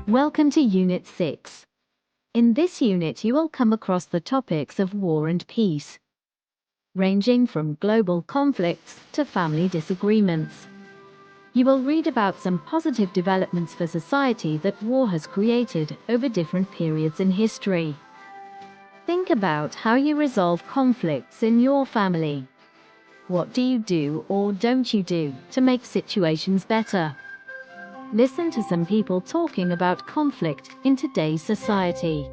Welcome to Unit 6. In this unit you will come across the topics of war and peace, ranging from global conflicts to family disagreements. You will read about some positive developments for society that war has created over different periods in history. Think about how you resolve conflicts in your family. What do you do or don't you do to make situations better? Listen to some people talking about conflict in today's society.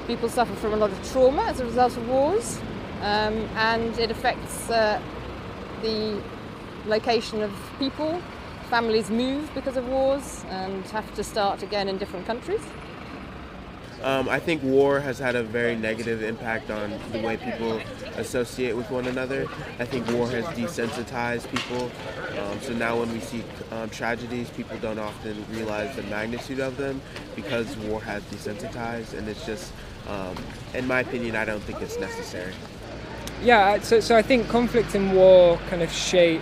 People suffer from a lot of trauma as a result of wars, and it affects the location of people. Families move because of wars and have to start again in different countries. I think war has had a very negative impact on the way people associate with one another. I think war has desensitized people. So now when we see tragedies, people don't often realize the magnitude of them because war has desensitized, and it's just, in my opinion, I don't think it's necessary. Yeah, so I think conflict and war kind of shape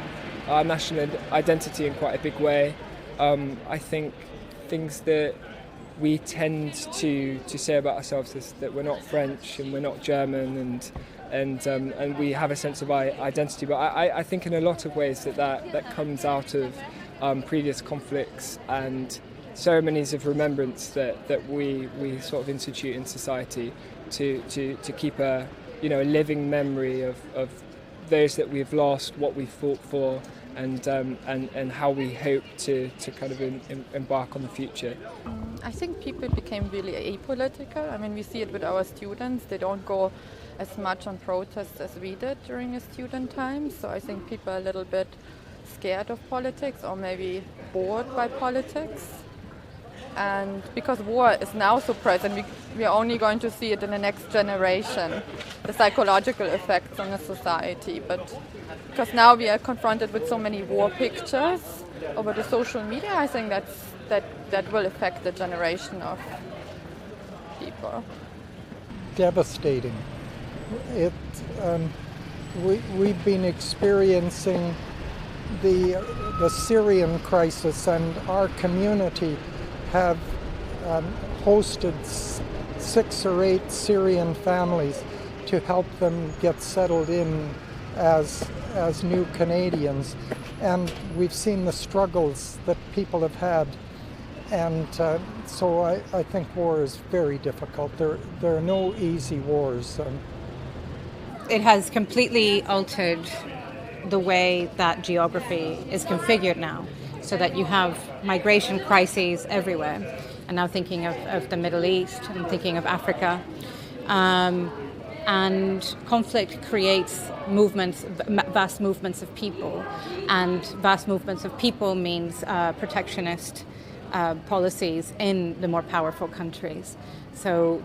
our national identity in quite a big way. I think things that we tend to say about ourselves is that we're not French and we're not German, and we have a sense of identity. But I think in a lot of ways that comes out of previous conflicts and ceremonies of remembrance that we sort of institute in society to keep a living memory of those that we've lost, what we fought for, and how we hope to kind of embark on the future. I think people became really apolitical. I mean, we see it with our students. They don't go as much on protests as we did during the student time. So I think people are a little bit scared of politics or maybe bored by politics. And because war is now so present, we are only going to see it in the next generation, the psychological effects on the society. But because now we are confronted with so many war pictures over the social media, I think that will affect the generation of people. Devastating. We've been experiencing the Syrian crisis, and our community have hosted 6 or 8 Syrian families to help them get settled in as new Canadians. And we've seen the struggles that people have had. And so I think war is very difficult. There are no easy wars. It has completely altered the way that geography is configured now, so that you have migration crises everywhere. And now thinking of the Middle East, and thinking of Africa. And conflict creates movements, vast movements of people. And vast movements of people means protectionist policies in the more powerful countries. So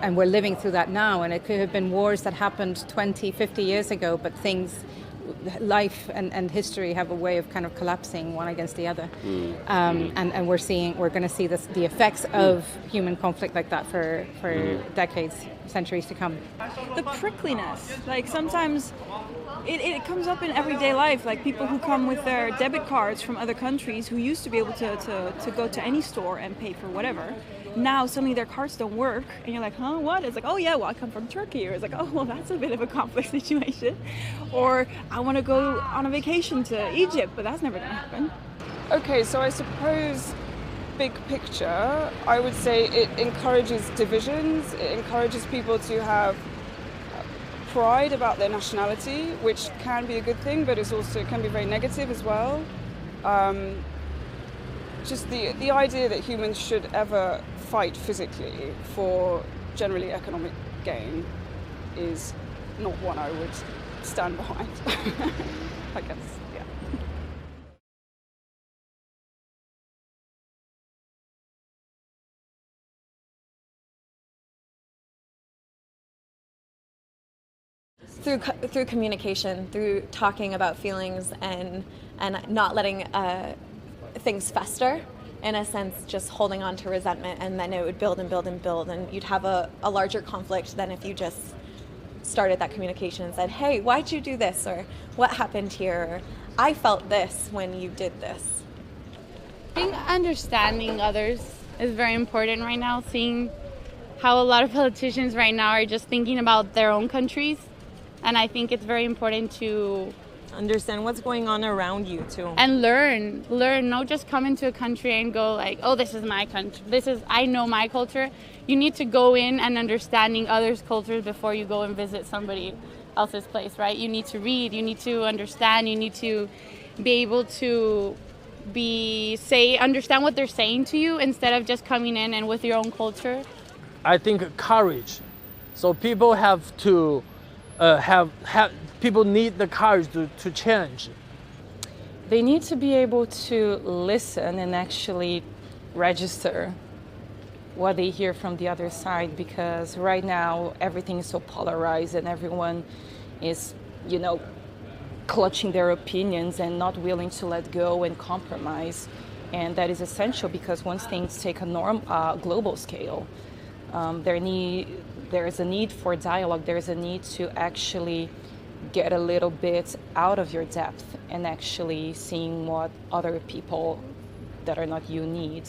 and we're living through that now, and it could have been wars that happened 20, 50 years ago, but life and history have a way of kind of collapsing one against the other. And we're going to see the effects of human conflict like that for decades, centuries to come. The prickliness, like sometimes it comes up in everyday life, like people who come with their debit cards from other countries who used to be able to go to any store and pay for whatever. Now suddenly their cards don't work, and you're like, huh, what? It's like, oh yeah, well, I come from Turkey. Or it's like, oh, well, that's a bit of a complex situation. Or I want to go on a vacation to Egypt, but that's never going to happen. Okay, so I suppose big picture, I would say it encourages divisions. It encourages people to have pride about their nationality, which can be a good thing, but it can be very negative as well. Just the idea that humans should ever fight physically for generally economic gain is not one I would stand behind, I guess, yeah. through communication, through talking about feelings and not letting things fester, in a sense, just holding on to resentment, and then it would build and build and build, and you'd have a larger conflict than if you just started that communication and said, hey, why'd you do this, or what happened here, or I felt this when you did this. I think understanding others is very important right now, seeing how a lot of politicians right now are just thinking about their own countries, and I think it's very important to Understand what's going on around you too. and learn, not just come into a country and go like, oh, this is my country, I know my culture. You need to go in and understanding others' cultures before you go and visit somebody else's place, right? You need to read, you need to understand, you need to be able to understand what they're saying to you instead of just coming in and with your own culture. I think courage. So people have to people need the courage to change. They need to be able to listen and actually register what they hear from the other side, because right now everything is so polarized and everyone is, clutching their opinions and not willing to let go and compromise. And that is essential, because once things take a global scale, there is a need for dialogue. There is a need to actually get a little bit out of your depth and actually seeing what other people that are not you need.